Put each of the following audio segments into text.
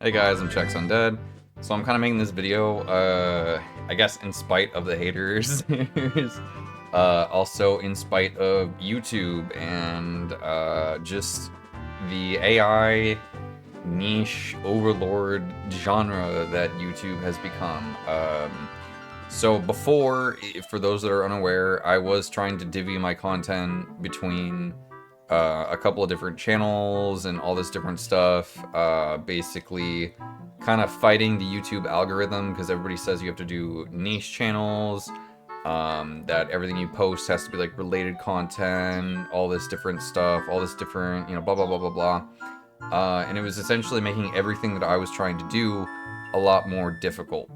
Hey guys, I'm Chex Undead. So I'm kind of making this video, I guess in spite of the haters, also in spite of YouTube and just the AI niche overlord genre that YouTube has become. So before, for those that are unaware, I was trying to divvy my content between a couple of different channels and all this different stuff. Basically, kind of fighting the YouTube algorithm because everybody says you have to do niche channels, that everything you post has to be like related content, all this different stuff, all this different, blah, blah, blah, blah, blah. And it was essentially making everything that I was trying to do a lot more difficult.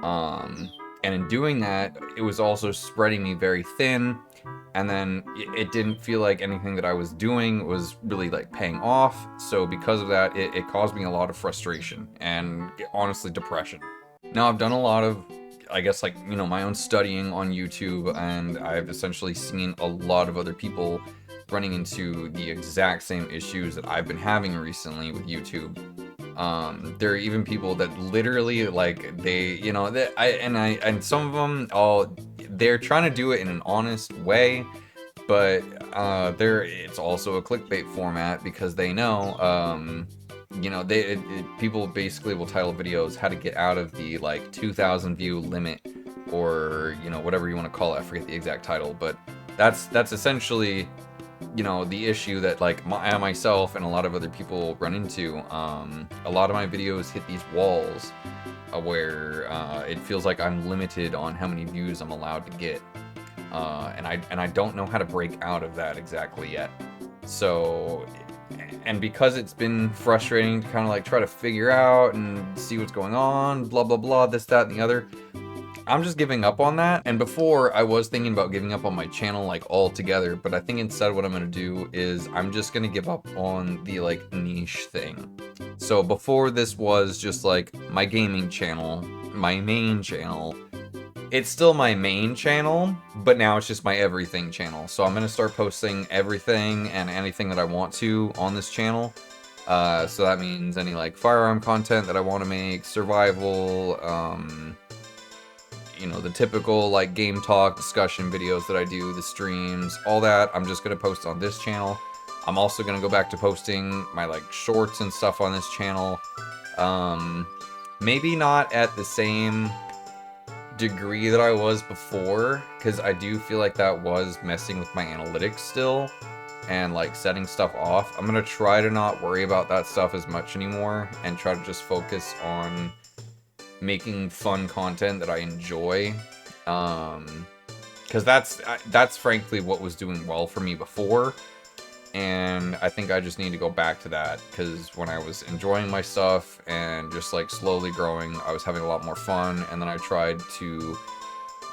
And in doing that, it was also spreading me very thin, and then it didn't feel like anything that I was doing was really like paying off. So because of that, it caused me a lot of frustration and honestly depression. Now I've done a lot of, I guess, like, my own studying on YouTube, and I've essentially seen a lot of other people running into the exact same issues that I've been having recently with YouTube. There are even people that literally, like, and some of them, they're trying to do it in an honest way, but it's also a clickbait format because they know, people basically will title videos how to get out of the like 2,000 view limit, or whatever you want to call it. I forget the exact title, but that's essentially the issue that like myself and a lot of other people run into. A lot of my videos hit these walls where it feels like I'm limited on how many views I'm allowed to get, and I don't know how to break out of that exactly yet. So, and because it's been frustrating to kind of like try to figure out and see what's going on, blah blah blah, this, that, and the other, I'm just giving up on that. And before, I was thinking about giving up on my channel like altogether, but I think instead what I'm gonna do is I'm just gonna give up on the like niche thing. So before, this was just like my gaming channel, my main channel. It's still my main channel, but now it's just my everything channel. So I'm gonna start posting everything and anything that I want to on this channel. So that means any like firearm content that I want to make, survival, the typical like game talk discussion videos that I do, the streams, all that, I'm just gonna post on this channel. I'm also gonna go back to posting my like shorts and stuff on this channel. Maybe not at the same degree that I was before, because I do feel like that was messing with my analytics still and like setting stuff off. I'm gonna try to not worry about that stuff as much anymore and try to just focus on making fun content that I enjoy, because that's frankly what was doing well for me before, and I think I just need to go back to that, because when I was enjoying my stuff and just like slowly growing, I was having a lot more fun, and then I tried to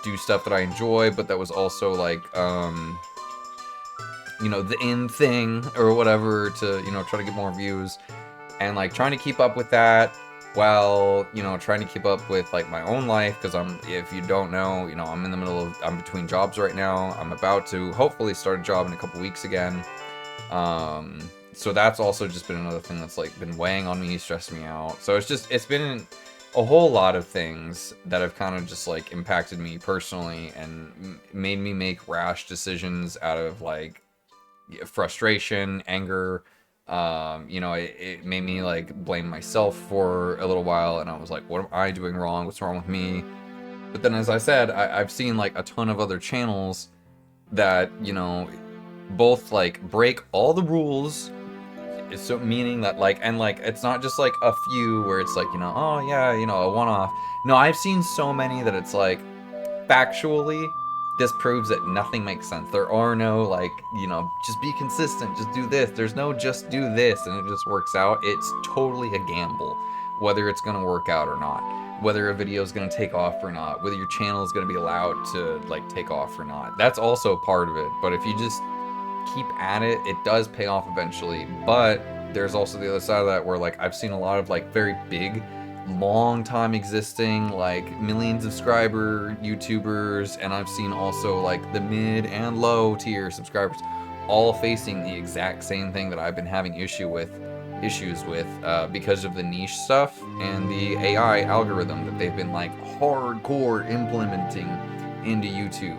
do stuff that I enjoy, but that was also like the in thing or whatever, to try to get more views, and like trying to keep up with that while trying to keep up with like my own life, because if you don't know, I'm between jobs right now. I'm about to hopefully start a job in a couple weeks again. So that's also just been another thing that's like been weighing on me, stressing me out. So it's been a whole lot of things that have kind of just like impacted me personally and made me make rash decisions out of like frustration, anger. It made me like blame myself for a little while, and I was like, what am I doing wrong? What's wrong with me? But then, as I said, I've seen like a ton of other channels that, both like break all the rules. So meaning that like, and like, it's not just like a few where it's like, oh yeah, a one-off. No, I've seen so many that it's like, factually, this proves that nothing makes sense. There are no like, just be consistent, just do this. There's no just do this and it just works out. It's totally a gamble whether it's going to work out or not, whether a video is going to take off or not, whether your channel is going to be allowed to like take off or not. That's also part of it. But if you just keep at it, it does pay off eventually. But there's also the other side of that where like I've seen a lot of like very big, long time existing like million subscriber YouTubers, and I've seen also like the mid and low tier subscribers all facing the exact same thing that I've been having issue with, issues with because of the niche stuff and the AI algorithm that they've been like hardcore implementing into YouTube.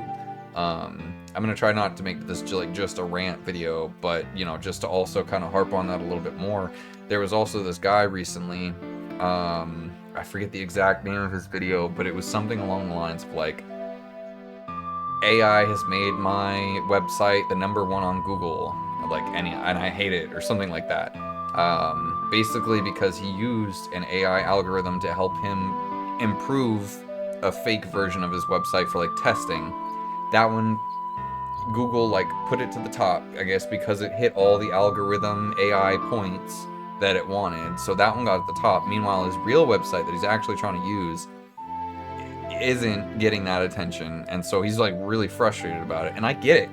I'm gonna try not to make this just a rant video, but you know, just to also kind of harp on that a little bit more. There was also this guy recently, I forget the exact name of his video, but it was something along the lines of like, AI has made my website the #1 on Google, like and I hate it, or something like that. Basically because he used an AI algorithm to help him improve a fake version of his website for like testing. That one, Google like put it to the top, I guess, because it hit all the algorithm AI points that it wanted. So that one got at the top. Meanwhile, his real website that he's actually trying to use isn't getting that attention, and so he's like really frustrated about it. And I get it,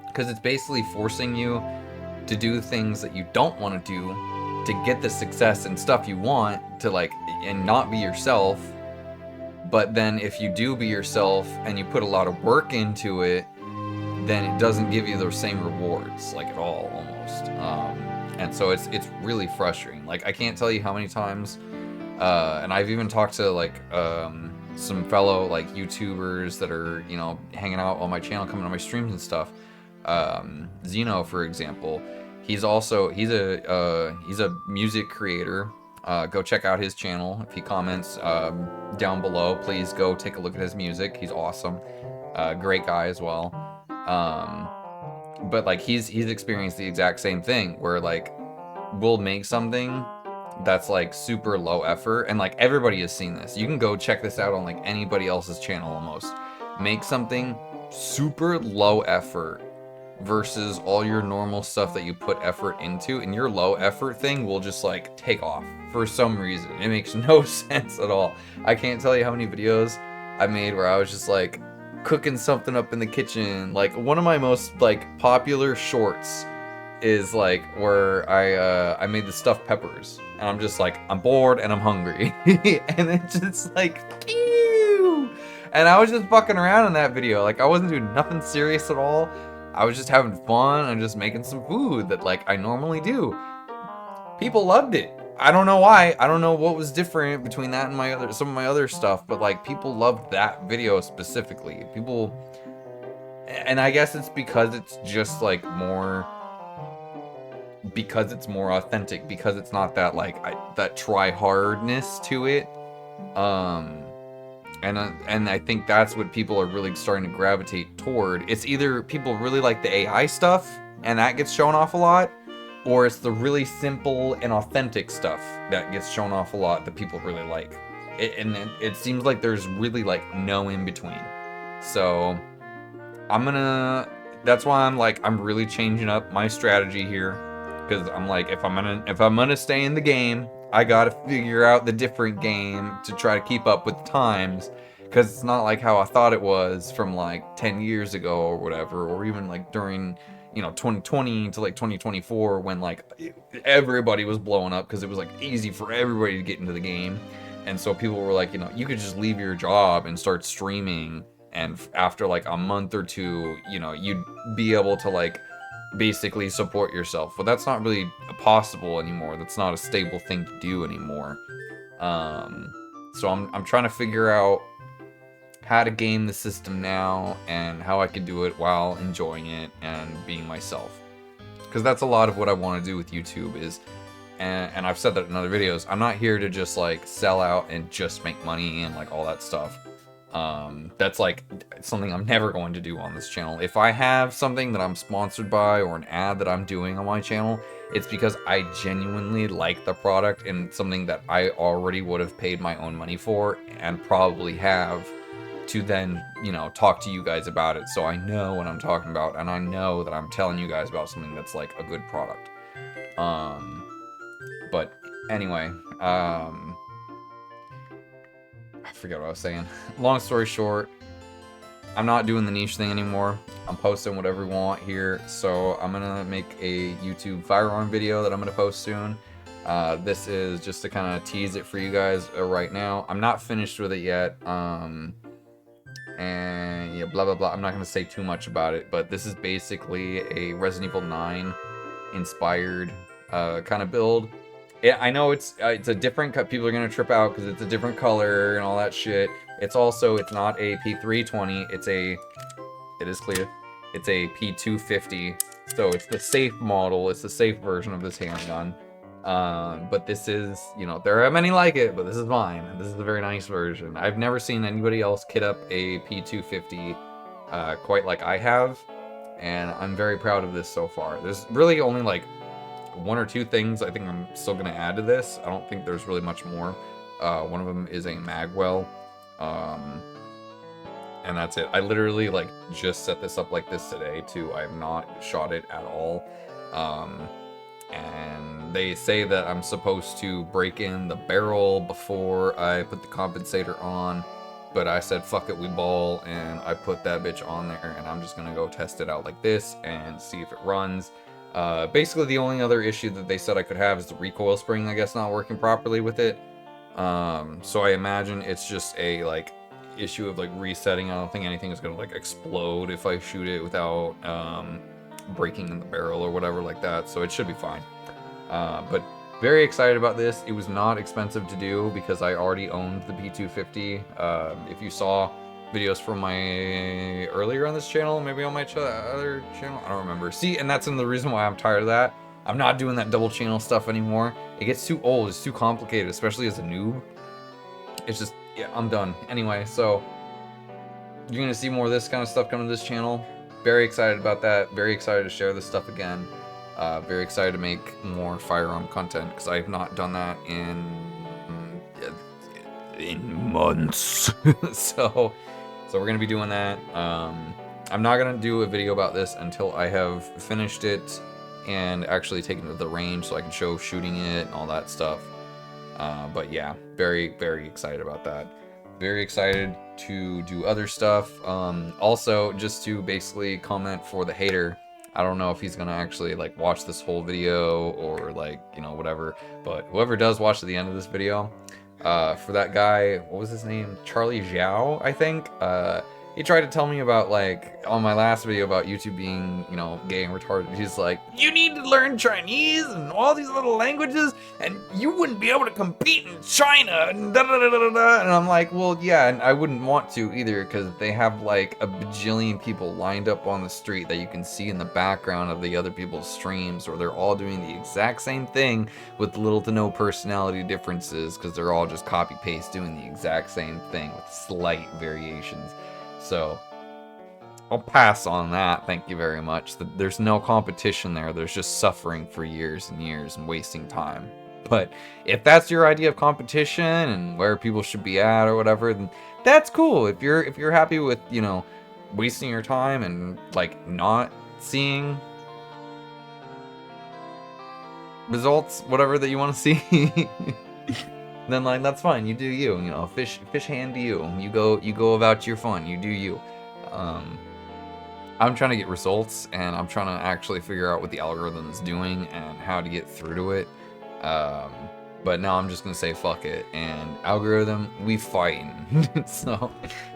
because it's basically forcing you to do things that you don't want to do to get the success and stuff you want to, like, and not be yourself. But then if you do be yourself and you put a lot of work into it, then it doesn't give you those same rewards, like, at all, almost. And so it's really frustrating. Like, I can't tell you how many times, and I've even talked to like some fellow like YouTubers that are, you know, hanging out on my channel, coming on my streams and stuff. Zeno, for example, he's a music creator. Go check out his channel. If he comments down below, please go take a look at his music. He's awesome. Great guy as well. But like he's experienced the exact same thing where like we'll make something that's like super low effort, and like everybody has seen this. You can go check this out on like anybody else's channel almost. Make something super low effort versus all your normal stuff that you put effort into, and your low effort thing will just like take off for some reason. It makes no sense at all. I can't tell you how many videos I made where I was just like cooking something up in the kitchen. Like one of my most like popular shorts is like where I made the stuffed peppers, and I'm just like, I'm bored and I'm hungry. And it's just like, ew. And I was just fucking around in that video. Like I wasn't doing nothing serious at all. I was just having fun and just making some food that like I normally do. People loved it. I don't know why. I don't know what was different between that and some of my other stuff, but like people loved that video specifically. People, and I guess it's because it's just like more, because it's more authentic, because it's not that like that try hardness to it. And I think that's what people are really starting to gravitate toward. It's either people really like the AI stuff, and that gets shown off a lot, or it's the really simple and authentic stuff that gets shown off a lot that people really like. It seems like there's really like no in between. So that's why I'm really changing up my strategy here, because I'm like, if I'm gonna stay in the game, I gotta figure out the different game to try to keep up with the times, because it's not like how I thought it was from like 10 years ago or whatever, or even like during, you know, 2020 to like 2024 when like everybody was blowing up because it was like easy for everybody to get into the game. And so people were like, you know, you could just leave your job and start streaming, and after like a month or two, you know, you'd be able to like basically support yourself. But that's not really possible anymore. That's not a stable thing to do anymore. So I'm trying to figure out how to game the system now and how I can do it while enjoying it and being myself. Because that's a lot of what I want to do with YouTube is, and I've said that in other videos, I'm not here to just like sell out and just make money and like all that stuff. That's like something I'm never going to do on this channel. If I have something that I'm sponsored by or an ad that I'm doing on my channel, it's because I genuinely like the product and something that I already would have paid my own money for and probably have to then, you know, talk to you guys about it. So I know what I'm talking about, and I know that I'm telling you guys about something that's like a good product. But anyway, I forget what I was saying. Long story short, I'm not doing the niche thing anymore. I'm posting whatever we want here. So I'm gonna make a YouTube firearm video that I'm gonna post soon. This is just to kind of tease it for you guys right now. I'm not finished with it yet. And yeah, blah blah blah. I'm not gonna say too much about it, but this is basically a Resident Evil 9 inspired kind of build. Yeah, I know it's a different cut. People are gonna trip out because it's a different color and all that shit. It's not a P320. It is clear. It's a P250. So it's the safe model. It's the safe version of this handgun. But this is, you know, there are many like it, but this is mine. This is a very nice version. I've never seen anybody else kit up a P250 quite like I have, and I'm very proud of this so far. There's really only like one or two things I think I'm still gonna add to this. I don't think there's really much more. One of them is a magwell, and that's it. I literally like just set this up like this today too. I have not shot it at all. And they say that I'm supposed to break in the barrel before I put the compensator on, but I said fuck it, we ball, and I put that bitch on there, and I'm just gonna go test it out like this and see if it runs. Basically the only other issue that they said I could have is the recoil spring, I guess, not working properly with it. So I imagine it's just a like issue of like resetting. I don't think anything is gonna like explode if I shoot it without breaking in the barrel or whatever like that, so it should be fine. But very excited about this. It was not expensive to do because I already owned the P250. If you saw videos from my earlier on this channel, maybe on my other channel, I don't remember. See, and that's the reason why I'm tired of that. I'm not doing that double channel stuff anymore. It gets too old, it's too complicated, especially as a noob. It's just, yeah, I'm done. Anyway, so you're gonna see more of this kind of stuff coming to this channel. Very excited about that. Very excited to share this stuff again. Very excited to make more firearm content because I have not done that in months. so we're gonna be doing that. I'm not gonna do a video about this until I have finished it and actually taken it to the range so I can show shooting it and all that stuff. But yeah, very, very excited about that. Very excited to do other stuff. Also, just to basically comment for the hater, I don't know if he's gonna actually like watch this whole video or like, you know, whatever, but whoever does watch to the end of this video, for that guy, what was his name? Charlie Zhao, I think. He tried to tell me about, like, on my last video about YouTube being, you know, gay and retarded. He's like, you need to learn Chinese and all these little languages, and you wouldn't be able to compete in China, and da da da da da. And I'm like, well, yeah, and I wouldn't want to either, because they have, like, a bajillion people lined up on the street that you can see in the background of the other people's streams, where they're all doing the exact same thing with little to no personality differences, because they're all just copy-paste doing the exact same thing with slight variations. So, I'll pass on that, thank you very much. There's no competition there, there's just suffering for years and years and wasting time. But if that's your idea of competition and where people should be at or whatever, then that's cool. If you're happy with, you know, wasting your time and like not seeing results, whatever that you want to see, then like that's fine. You do you. You know, fish hand to you. You go about your fun. You do you. I'm trying to get results, and I'm trying to actually figure out what the algorithm is doing and how to get through to it. But now I'm just gonna say fuck it, and algorithm, we fighting. So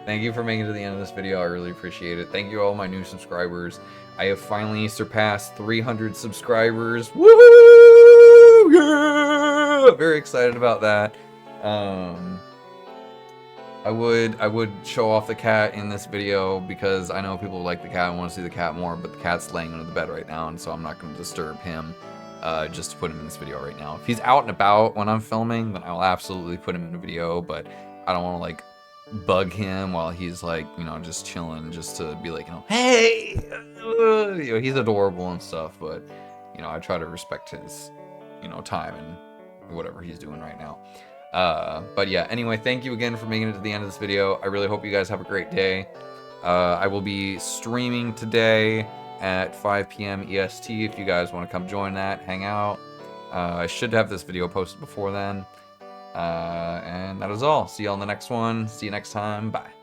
thank you for making it to the end of this video. I really appreciate it. Thank you all my new subscribers. I have finally surpassed 300 subscribers. Woo! Yeah! Very excited about that. I would show off the cat in this video because I know people like the cat and want to see the cat more, but the cat's laying under the bed right now, and so I'm not going to disturb him just to put him in this video right now. If he's out and about when I'm filming, then I'll absolutely put him in a video, but I don't want to like bug him while he's like, you know, just chilling, just to be like, you know, hey, you know, he's adorable and stuff, but you know, I try to respect his, you know, time and whatever he's doing right now. But yeah, anyway, thank you again for making it to the end of this video. I really hope you guys have a great day. I will be streaming today at 5 p.m. EST if you guys want to come join that, hang out. I should have this video posted before then. And that is all. See you on the next one. See you next time. Bye.